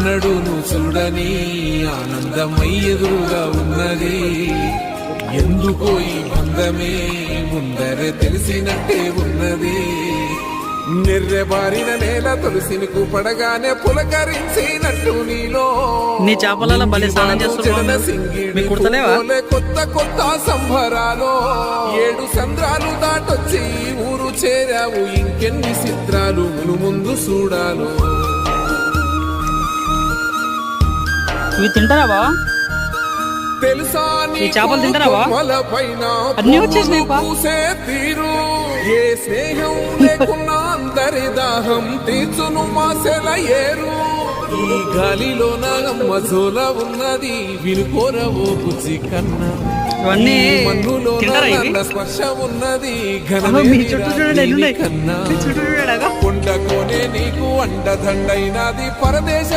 ఎన్నడూ నువ్వు చూడని ఆనందమై ఎదురుగా ఉన్నది. ఎందుకో ఈ బంధమే ముందరే తెలిసినట్టే ఉన్నది. నిర్రెబారిన నేల తులసిని కూపడగానే పులకరించినట్టు నీలో నీ చేపలలో బలి స్నానం చేస్తున్నావు. కొత్త కొత్త సంబరాలో 7 సంద్రాలు దాటొచ్చి ఊరు చేరావు. ఇంకెన్ని చిత్రాలు మును ముందు చూడాలో. ఇవి తింటారా బా? తెలుసా ఈ చేపలు తింటారా? అన్ని వచ్చేసినాయి బా. తీరు ఏ స్నేహం లేకున్నా అందరి దాహం తీర్చును మాసెల ఏరు. ఈ గాలిలో మజోల ఉన్నది వినుకోరవో బుజ్జి కన్నా. ఇవన్నీ మన్నులో స్పర్శ ఉన్నది కన్నా. కొండకోనే నీకు అండదండైనది పరదేశ